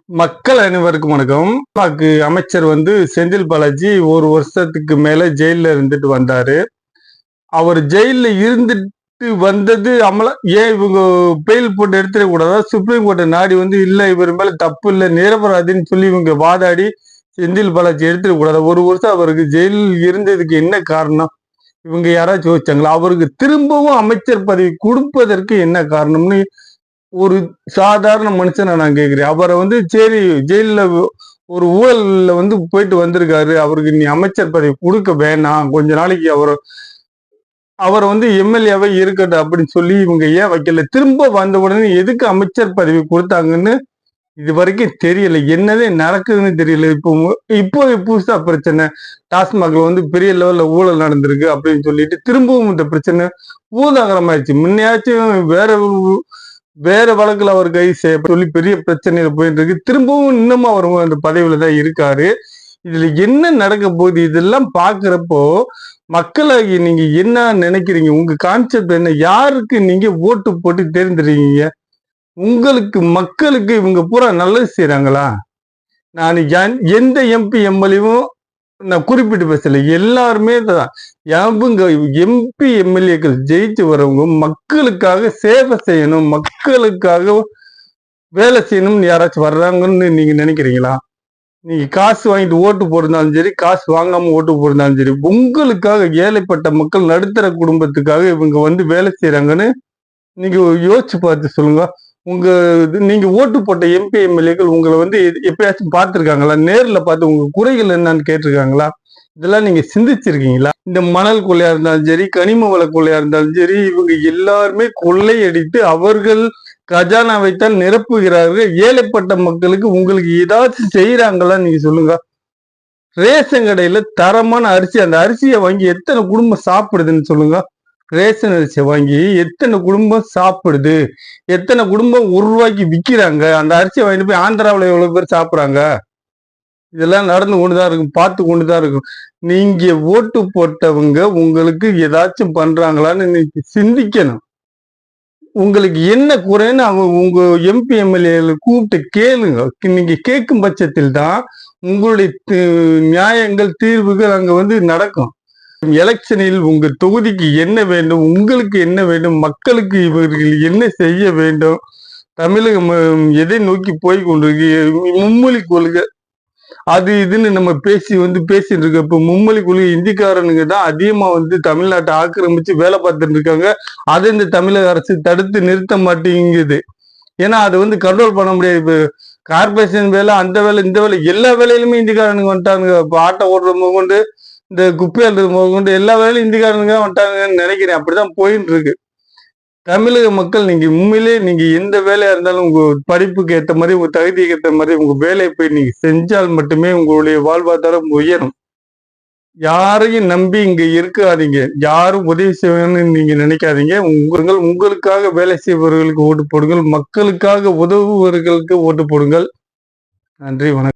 மக்கள் அனைவருக்கும் வணக்கம். அமைச்சர் செந்தில் பாலாஜி ஒரு வருஷத்துக்கு மேல ஜெயில இருந்துட்டு வந்தாரு. அவர் ஜெயில இருந்துட்டு வந்தது ஏன் இவங்க பெயில் போட்டு எடுத்துட கூடாதா? சுப்ரீம் கோர்ட்டை நாடி இல்ல இவர் மேல தப்பு இல்ல நிரபராதின்னு சொல்லி இவங்க வாதாடி செந்தில் பாலாஜி எடுத்துட கூடாதா? ஒரு வருஷம் அவருக்கு ஜெயிலில் இருந்ததுக்கு என்ன காரணம்? இவங்க யாராச்சும் யோசிச்சாங்களா? அவருக்கு திரும்பவும் அமைச்சர் பதவி கொடுப்பதற்கு என்ன காரணம்னு ஒரு சாதாரண மனுஷனை நான் கேட்கிறேன். அவரை சரி ஜெயில ஒரு ஊழல்ல போயிட்டு வந்திருக்காரு, அவருக்கு நீ அமைச்சர் பதவி கொடுக்க வேணாம், கொஞ்ச நாளைக்கு அவரை எம்எல்ஏவே இருக்கட்டும் அப்படின்னு சொல்லி இவங்க ஏன் வைக்கல? திரும்ப வந்த உடனே எதுக்கு அமைச்சர் பதவி கொடுத்தாங்கன்னு இது வரைக்கும் தெரியல. என்னதே நடக்குதுன்னு தெரியல. இப்போ புதுசா பிரச்சனை, டாஸ்மாக்ல பெரிய லெவல்ல ஊழல் நடந்திருக்கு அப்படின்னு சொல்லிட்டு திரும்பவும் இந்த பிரச்சனை பூதாகரமாயிடுச்சு. முன்னையாச்சும் வேற வழக்குல அவர் கைது செய்ய சொல்லி பெரிய பிரச்சனையில போயிட்டு இருக்கு. திரும்பவும் இன்னமும் அவர் அந்த பதவியில தான் இருக்காரு. இதுல என்ன நடக்க போகுது? இதெல்லாம் பாக்குறப்போ மக்களாகி நீங்க என்ன நினைக்கிறீங்க? உங்க கான்செப்ட் என்ன? யாருக்கு நீங்க ஓட்டு போட்டு தேர்ந்தெடுக்கீங்க? உங்களுக்கு மக்களுக்கு இவங்க பூரா நல்லது செய்யறாங்களா? நான் எந்த எம்பி எம்எல்ஏவும் நான் குறிப்பிட்டு பேசல, எல்லாருமே தான். எம்பி எம்எல்ஏக்கள் ஜெயிச்சு வரவங்க மக்களுக்காக சேவை செய்யணும், மக்களுக்காக வேலை செய்யணும்னு யாராச்சும் வர்றாங்கன்னு நீங்க நினைக்கிறீங்களா? நீங்க காசு வாங்கிட்டு ஓட்டு போட்டிருந்தாலும் சரி, காசு வாங்காம ஓட்டு போட்டிருந்தாலும் சரி, உங்களுக்காக ஏழைப்பட்ட மக்கள் நடுத்தர குடும்பத்துக்காக இவங்க வேலை செய்யறாங்கன்னு நீங்க யோசிச்சு பார்த்து சொல்லுங்க. நீங்க ஓட்டு போட்ட எம்பி எம்எல்ஏக்கள் உங்களை எப்பயாச்சும் பார்த்துருக்காங்களா? நேர்ல பார்த்து உங்க குறைகள் என்னன்னு கேட்டிருக்காங்களா? இதெல்லாம் நீங்க சிந்திச்சிருக்கீங்களா? இந்த மணல் கொள்ளையா இருந்தாலும் சரி, கனிம வள கொள்ளையா இருந்தாலும் சரி, இவங்க எல்லாருமே கொள்ளையடித்து அவர்கள் கஜானாவைத்தான் நிரப்புகிறார்கள். ஏழைப்பட்ட மக்களுக்கு உங்களுக்கு ஏதாச்சும் செய்யறாங்களா? நீங்க சொல்லுங்க. ரேஷன் கடையில தரமான அரிசி, அந்த அரிசியை வாங்கி எத்தனை குடும்பம் சாப்பிடுதுன்னு சொல்லுங்க. ரேஷன் அரிசியை வாங்கி எத்தனை குடும்பம் சாப்பிடுது? எத்தனை குடும்பம் ரூபாய்க்கு விற்கிறாங்க? அந்த அரிசியை வாங்கிட்டு போய் ஆந்திராவில் எவ்வளவு பேர் சாப்பிட்றாங்க? இதெல்லாம் நடந்து கொண்டுதான் இருக்கும், பார்த்து கொண்டுதான் இருக்கும். நீங்க ஓட்டு போட்டவங்க உங்களுக்கு ஏதாச்சும் பண்றாங்களான்னு நீங்க சிந்திக்கணும். உங்களுக்கு என்ன குறைன்னு அவங்க உங்க எம்பி எம்எல்ஏ கூப்பிட்டு கேளுங்க. நீங்க கேட்கும் பட்சத்தில் தான் உங்களுடைய நியாயங்கள் தீர்வுகள் அங்க நடக்கும். எலெக்ஷனில் உங்க தொகுதிக்கு என்ன வேண்டும், உங்களுக்கு என்ன வேண்டும், மக்களுக்கு இவர்கள் என்ன செய்ய வேண்டும், தமிழகம் எதை நோக்கி போய் கொண்டிருக்கு, மும்மொழி கொள்கை அது இதுன்னு நம்ம பேசிட்டு இருக்க. இப்ப மும்மொழி கொள்கை இந்திக்காரனுங்க தான் அதிகமா தமிழ்நாட்டை ஆக்கிரமிச்சு வேலை பார்த்துட்டு இருக்காங்க. அதை இந்த தமிழக அரசு தடுத்து நிறுத்த மாட்டேங்குது. ஏன்னா அதை கண்ட்ரோல் பண்ண முடியாது. இப்ப கார்பரேஷன் வேலை, அந்த வேலை, இந்த வேலை, எல்லா வேலையிலுமே இந்திக்காரனுங்க வந்துட்டானுங்க. இப்ப ஆட்டோ ஓடுறவங்க கொண்டு, இந்த குப்பையால் கொண்டு எல்லா வேலையும் இந்திக்காரனுங்க வந்துட்டாங்கன்னு நினைக்கிறேன். அப்படிதான் போயிட்டு இருக்கு. தமிழக மக்கள் நீங்க உண்மையிலே நீங்க எந்த வேலையா இருந்தாலும் உங்க படிப்புக்கு ஏற்ற மாதிரி, உங்க தகுதிக்கு ஏற்ற மாதிரி உங்க வேலையை போய் நீங்க செஞ்சால் மட்டுமே உங்களுடைய வாழ்வாதாரம் உயரும். யாரையும் நம்பி இங்க இருக்காதீங்க. யாரும் உதவி செய்வாங்கன்னு நீங்க நினைக்காதீங்க. உங்களுக்காக வேலை செய்பவர்களுக்கு ஓட்டு போடுங்கள், மக்களுக்காக உதவுபவர்களுக்கு ஓட்டு போடுங்கள். நன்றி, வணக்கம்.